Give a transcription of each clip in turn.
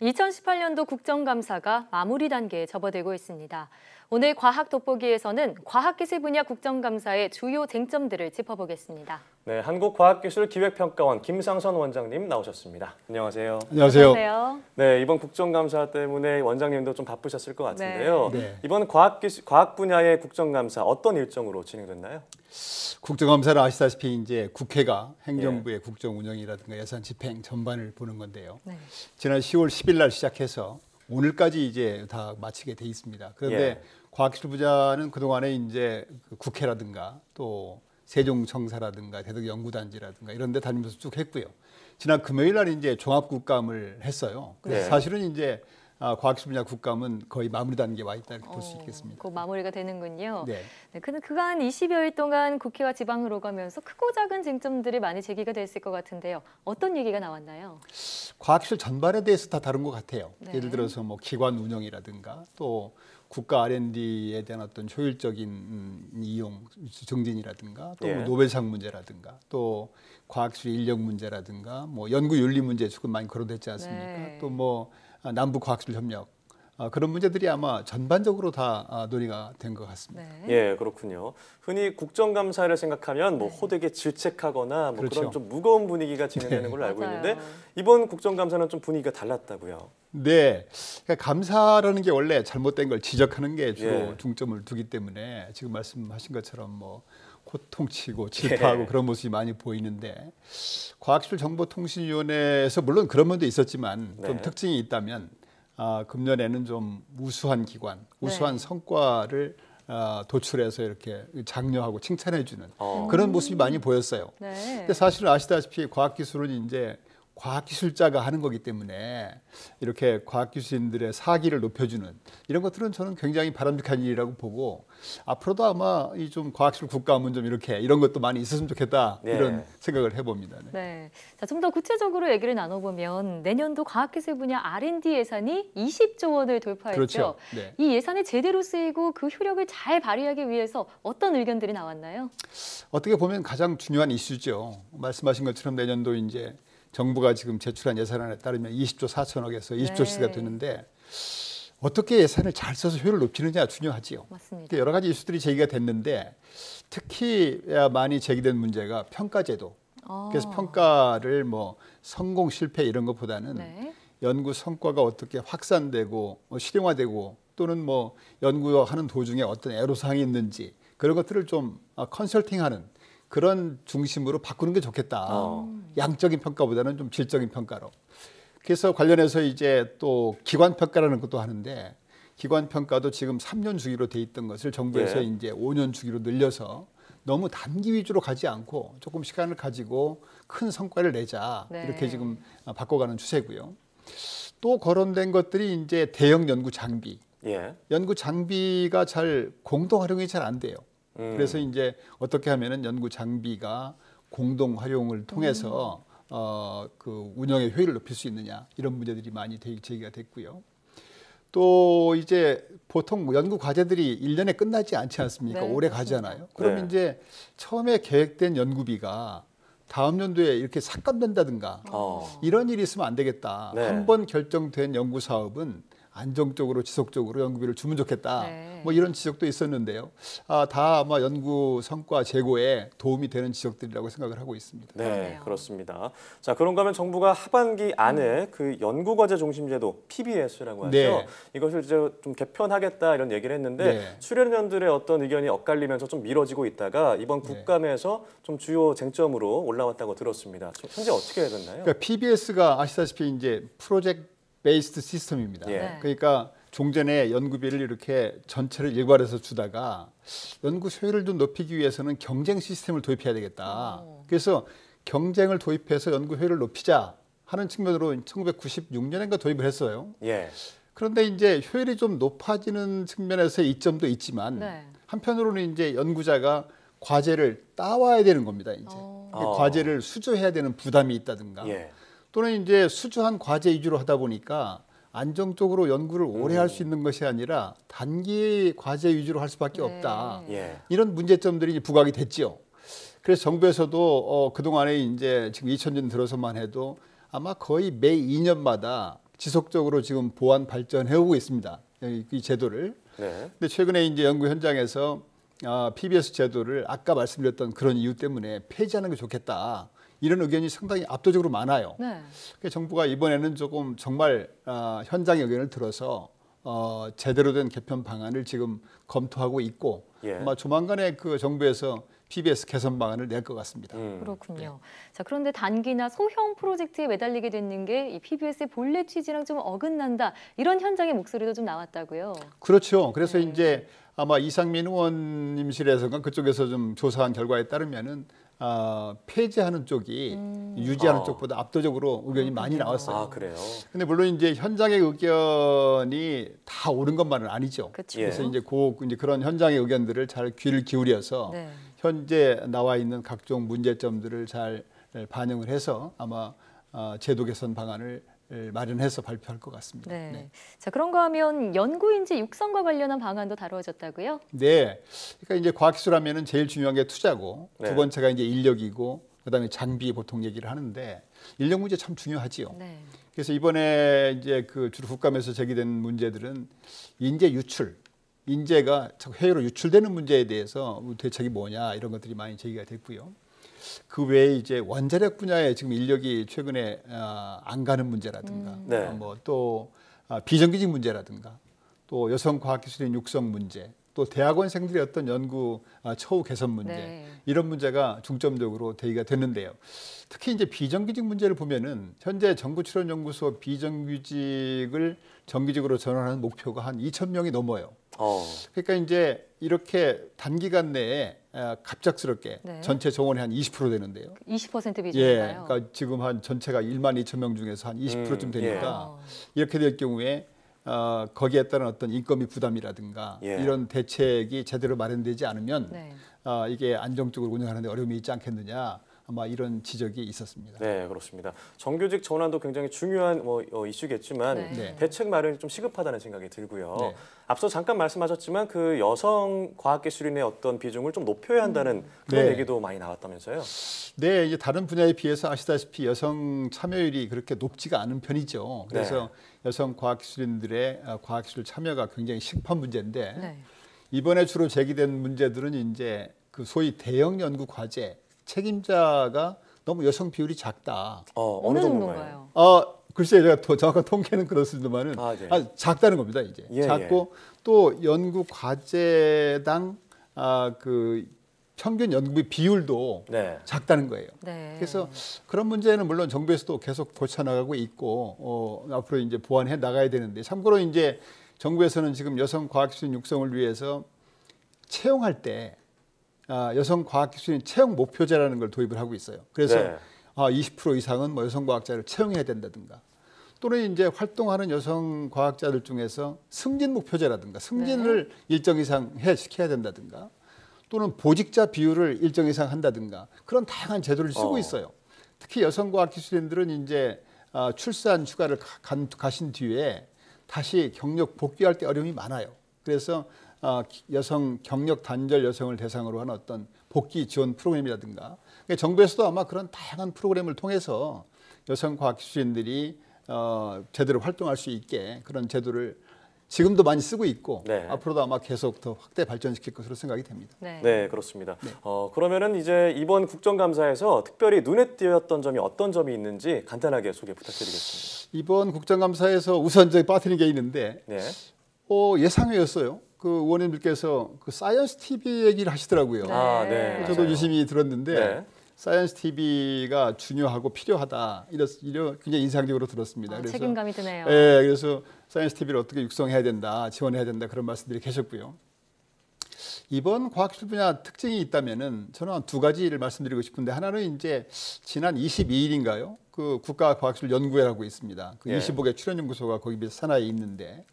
2018년도 국정감사가 마무리 단계에 접어들고 있습니다. 오늘 과학 돋보기에서는 과학기술 분야 국정감사의 주요 쟁점들을 짚어보겠습니다. 네, 한국과학기술기획평가원 김상선 원장님 나오셨습니다. 안녕하세요. 안녕하세요. 네, 이번 국정감사 때문에 원장님도 좀 바쁘셨을 것 같은데요. 네. 이번 과학 분야의 국정감사 어떤 일정으로 진행됐나요? 국정감사는 아시다시피 이제 국회가 행정부의 국정 운영이라든가 예산 집행 전반을 보는 건데요. 네. 지난 10월 10일 날 시작해서 오늘까지 이제 다 마치게 돼 있습니다. 그런데 과학기술 분야는 그동안에 이제 국회라든가 또 세종청사라든가 대덕연구단지라든가 이런 데 다니면서 쭉 했고요. 지난 금요일 날 이제 종합국감을 했어요. 그래서 사실은 이제 과학기술 분야 국감은 거의 마무리 단계에 와 있다 이렇게 볼 수 있겠습니다. 곧 마무리가 되는군요. 네. 근데 그간 20여일 동안 국회와 지방을 오가면서 크고 작은 쟁점들이 많이 제기가 됐을 것 같은데요. 어떤 얘기가 나왔나요? 과학기술 전반에 대해서 다 다른 것 같아요. 네. 예를 들어서 뭐 기관 운영이라든가 또 국가 R&D에 대한 어떤 효율적인 이용 증진이라든가 또 뭐 노벨상 문제라든가 또 과학기술 인력 문제라든가 뭐 연구윤리 문제 조금 많이 거론됐지 않습니까? 네. 또 뭐 남북 과학기술 협력 그런 문제들이 아마 전반적으로 다 논의가 된 것 같습니다. 네. 예, 그렇군요. 흔히 국정감사를 생각하면 뭐 호되게 질책하거나 뭐 그렇죠. 그런 좀 무거운 분위기가 진행되는 걸로 알고 맞아요. 있는데 이번 국정감사는 좀 분위기가 달랐다고요. 네, 그러니까 감사라는 게 원래 잘못된 걸 지적하는 게 주로 중점을 두기 때문에 지금 말씀하신 것처럼 뭐 호통치고 질타하고 그런 모습이 많이 보이는데 과학기술정보통신위원회에서 물론 그런 면도 있었지만 좀 특징이 있다면 금년에는 좀 우수한 기관, 우수한 성과를 도출해서 이렇게 장려하고 칭찬해주는 그런 모습이 많이 보였어요. 네. 근데 사실 아시다시피 과학기술은 이제 과학기술자가 하는 거기 때문에 이렇게 과학기술인들의 사기를 높여주는 이런 것들은 저는 굉장히 바람직한 일이라고 보고 앞으로도 아마 이 좀 과학기술 국감은 좀 이렇게 이런 것도 많이 있었으면 좋겠다 이런 생각을 해봅니다. 네. 자, 좀 더 구체적으로 얘기를 나눠보면 내년도 과학기술 분야 R&D 예산이 20조 원을 돌파했죠. 그렇죠. 네. 이 예산이 제대로 쓰이고 그 효력을 잘 발휘하기 위해서 어떤 의견들이 나왔나요? 어떻게 보면 가장 중요한 이슈죠. 말씀하신 것처럼 내년도 이제 정부가 지금 제출한 예산안에 따르면 20조 4천억에서 20조씩가 되는데 어떻게 예산을 잘 써서 효율을 높이느냐 중요하지요. 맞습니다. 여러 가지 이슈들이 제기가 됐는데 특히 많이 제기된 문제가 평가제도. 그래서 평가를 뭐 성공 실패 이런 것보다는 연구 성과가 어떻게 확산되고 실용화되고 또는 뭐 연구하는 도중에 어떤 애로사항이 있는지 그런 것들을 좀 컨설팅하는 그런 중심으로 바꾸는 게 좋겠다. 양적인 평가보다는 좀 질적인 평가로. 그래서 관련해서 이제 또 기관 평가라는 것도 하는데 기관 평가도 지금 3년 주기로 돼 있던 것을 정부에서 이제 5년 주기로 늘려서 너무 단기 위주로 가지 않고 조금 시간을 가지고 큰 성과를 내자 이렇게 지금 바꿔가는 추세고요. 또 거론된 것들이 이제 대형 연구 장비. 연구 장비가 잘 공동 활용이 잘 안 돼요. 그래서 이제 어떻게 하면은 연구 장비가 공동 활용을 통해서 그 운영의 효율을 높일 수 있느냐 이런 문제들이 많이 제기가 됐고요. 또 이제 보통 연구 과제들이 1년에 끝나지 않지 않습니까? 오래 가잖아요. 그럼 이제 처음에 계획된 연구비가 다음 연도에 이렇게 삭감된다든가 이런 일이 있으면 안 되겠다. 한 번 결정된 연구 사업은 안정적으로 지속적으로 연구비를 주면 좋겠다. 뭐 이런 지적도 있었는데요. 다 아마 연구 성과 제고에 도움이 되는 지적들이라고 생각을 하고 있습니다. 네, 그렇습니다. 자, 그런가 하면 정부가 하반기 안에 그 연구과제 중심제도 PBS라고 하죠. 이것을 이제 좀 개편하겠다 이런 얘기를 했는데 수련연들의 어떤 의견이 엇갈리면서 좀 미뤄지고 있다가 이번 국감에서 좀 주요 쟁점으로 올라왔다고 들었습니다. 현재 어떻게 됐나요? 그러니까 PBS가 아시다시피 이제 프로젝트 베이스드 시스템입니다. 그러니까 종전에 연구비를 이렇게 전체를 일괄해서 주다가 연구 효율을 좀 높이기 위해서는 경쟁 시스템을 도입해야 되겠다. 그래서 경쟁을 도입해서 연구 효율을 높이자 하는 측면으로 1996년인가 도입을 했어요. 그런데 이제 효율이 좀 높아지는 측면에서의 이점도 있지만 한편으로는 이제 연구자가 과제를 따와야 되는 겁니다. 이제 과제를 수주해야 되는 부담이 있다든가. 또는 이제 수주한 과제 위주로 하다 보니까 안정적으로 연구를 오래 할 수 있는 것이 아니라 단기 과제 위주로 할 수밖에 없다. 이런 문제점들이 부각이 됐지요. 그래서 정부에서도 그동안에 이제 지금 2000년 들어서만 해도 아마 거의 매 2년마다 지속적으로 지금 보완 발전해 오고 있습니다. 이 제도를. 네. 근데 최근에 이제 연구 현장에서 PBS 제도를 아까 말씀드렸던 그런 이유 때문에 폐지하는 게 좋겠다. 이런 의견이 상당히 압도적으로 많아요. 네. 그래서 정부가 이번에는 조금 정말 현장의 의견을 들어서 제대로 된 개편 방안을 지금 검토하고 있고 예. 아마 조만간에 그 정부에서 PBS 개선 방안을 낼 것 같습니다. 그렇군요. 자, 그런데 단기나 소형 프로젝트에 매달리게 됐는 게 이 PBS의 본래 취지랑 좀 어긋난다. 이런 현장의 목소리도 좀 나왔다고요. 그렇죠. 그래서 이제 아마 이상민 의원님실에서가 그쪽에서 좀 조사한 결과에 따르면은 폐지하는 쪽이 유지하는 쪽보다 압도적으로 의견이 많이 나왔어요. 아, 그래요? 근데 물론 이제 현장의 의견이 다 옳은 것만은 아니죠. 그렇죠. 그래서 이제 그런 현장의 의견들을 잘 귀를 기울여서 네. 현재 나와 있는 각종 문제점들을 잘 반영을 해서 아마 제도 개선 방안을 마련해서 발표할 것 같습니다. 네. 네. 자, 그런가 하면 연구인재 육성과 관련한 방안도 다루어졌다고요? 네. 그러니까 이제 과학기술하면은 제일 중요한 게 투자고 네. 두 번째가 이제 인력이고 그다음에 장비 보통 얘기를 하는데 인력 문제 참 중요하지요. 네. 그래서 이번에 이제 그 주로 국감에서 제기된 문제들은 인재 유출, 인재가 자꾸 해외로 유출되는 문제에 대해서 대책이 뭐냐 이런 것들이 많이 제기가 됐고요. 그 외에 이제 원자력 분야에 지금 인력이 최근에 안 가는 문제라든가, 네. 또 비정규직 문제라든가, 또 여성 과학기술인 육성 문제, 또 대학원생들의 어떤 연구 처우 개선 문제 네. 이런 문제가 중점적으로 대기가 됐는데요. 특히 이제 비정규직 문제를 보면은 현재 정부출연연구소 비정규직을 정규직으로 전환하는 목표가 한 2,000명이 넘어요. 그러니까 이제 이렇게 단기간 내에 갑작스럽게 네. 전체 정원이 한 20% 되는데요. 20% 예, 비중인가요? 그러니까 지금 한 전체가 12,000명 중에서 한 20%쯤 되니까 예. 이렇게 될 경우에 거기에 따른 어떤 인건비 부담이라든가 예. 이런 대책이 제대로 마련되지 않으면 네. 이게 안정적으로 운영하는 데 어려움이 있지 않겠느냐. 아마 이런 지적이 있었습니다. 네, 그렇습니다. 정규직 전환도 굉장히 중요한 이슈겠지만 네. 대책 마련이 좀 시급하다는 생각이 들고요. 네. 앞서 잠깐 말씀하셨지만 그 여성 과학기술인의 어떤 비중을 좀 높여야 한다는 그런 네. 얘기도 많이 나왔다면서요. 네, 이제 다른 분야에 비해서 아시다시피 여성 참여율이 그렇게 높지가 않은 편이죠. 그래서 여성 과학기술인들의 과학기술 참여가 굉장히 시급한 문제인데 네. 이번에 주로 제기된 문제들은 이제 그 소위 대형 연구 과제 책임자가 너무 여성 비율이 작다. 어느 정도인가요? 글쎄요, 제가 정확한 통계는 그렇습니다만은 네. 작다는 겁니다. 이제 예, 작고 또 연구 과제당 그 평균 연구비 비율도 네. 작다는 거예요. 네. 그래서 그런 문제는 물론 정부에서도 계속 고쳐나가고 있고 앞으로 이제 보완해 나가야 되는데 참고로 이제 정부에서는 지금 여성 과학기술인 육성을 위해서 채용할 때 여성 과학기술인 채용 목표제라는 걸 도입을 하고 있어요. 그래서 네. 20% 이상은 뭐 여성 과학자를 채용해야 된다든가 또는 이제 활동하는 여성 과학자들 중에서 승진 목표제라든가 승진을 일정 이상 시켜야 된다든가 또는 보직자 비율을 일정 이상 한다든가 그런 다양한 제도를 쓰고 있어요. 특히 여성 과학기술인들은 이제 출산 휴가를 가신 뒤에 다시 경력 복귀할 때 어려움이 많아요. 그래서 여성 경력 단절 여성을 대상으로 한 어떤 복귀 지원 프로그램이라든가 그러니까 정부에서도 아마 그런 다양한 프로그램을 통해서 여성 과학기술인들이 제대로 활동할 수 있게 그런 제도를 지금도 많이 쓰고 있고 네. 앞으로도 아마 계속 더 확대 발전시킬 것으로 생각이 됩니다. 네, 그렇습니다. 그러면은 이제 이번 국정감사에서 특별히 눈에 띄었던 점이 어떤 점이 있는지 간단하게 소개 부탁드리겠습니다. 이번 국정감사에서 우선 저희 빠뜨린 게 있는데 네. 예상외였어요. 그 의원님들께서 그 사이언스 TV 얘기를 하시더라고요. 네. 저도 맞아요. 유심히 들었는데 네. 사이언스 TV가 중요하고 필요하다. 이런 굉장히 인상적으로 들었습니다. 그래서 책임감이 드네요. 네, 그래서 사이언스 TV를 어떻게 육성해야 된다, 지원해야 된다 그런 말씀들이 계셨고요. 이번 과학기술 분야 특징이 있다면은 저는 한 두 가지를 말씀드리고 싶은데 하나는 이제 지난 22일인가요? 그 국가과학기술연구회라고 있습니다. 그 25개 출연연구소가 거기 산하에 있는데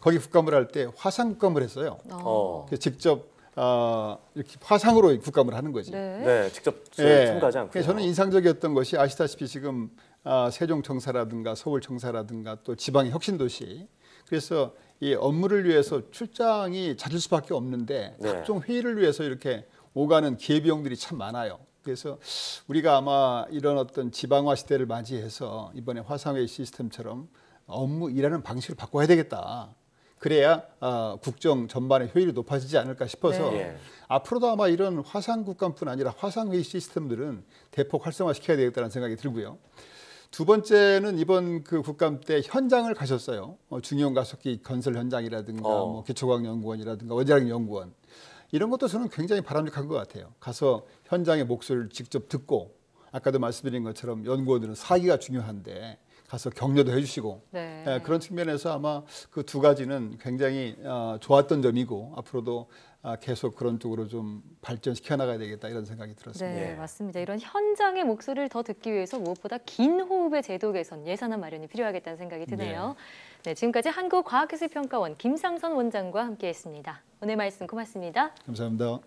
거기 국감을 할 때 화상 국감을 했어요. 그래서 직접 이렇게 화상으로 국감을 하는 거지. 네, 직접 참가하지 않고요. 그래서 저는 인상적이었던 것이 아시다시피 지금 세종청사라든가 서울청사라든가 또 지방의 혁신도시 그래서 이 업무를 위해서 출장이 잦을 수밖에 없는데 각종 회의를 위해서 이렇게 오가는 기회비용들이 참 많아요. 그래서 우리가 아마 이런 어떤 지방화 시대를 맞이해서 이번에 화상회의 시스템처럼 업무 일하는 방식을 바꿔야 되겠다. 그래야 국정 전반의 효율이 높아지지 않을까 싶어서 네. 앞으로도 아마 이런 화상 국감뿐 아니라 화상 회의 시스템들은 대폭 활성화시켜야 되겠다는 생각이 들고요. 두 번째는 이번 그 국감 때 현장을 가셨어요. 중형 가속기 건설 현장이라든가 뭐 기초과학연구원이라든가 원자력연구원 이런 것도 저는 굉장히 바람직한 것 같아요. 가서 현장의 목소리를 직접 듣고 아까도 말씀드린 것처럼 연구원들은 사기가 중요한데 가서 격려도 해주시고 네. 그런 측면에서 아마 그 두 가지는 굉장히 좋았던 점이고 앞으로도 계속 그런 쪽으로 좀 발전시켜 나가야 되겠다 이런 생각이 들었습니다. 네, 맞습니다. 이런 현장의 목소리를 더 듣기 위해서 무엇보다 긴 호흡의 제도 개선, 예산안 마련이 필요하겠다는 생각이 드네요. 네, 지금까지 한국과학기술평가원 김상선 원장과 함께했습니다. 오늘 말씀 고맙습니다. 감사합니다.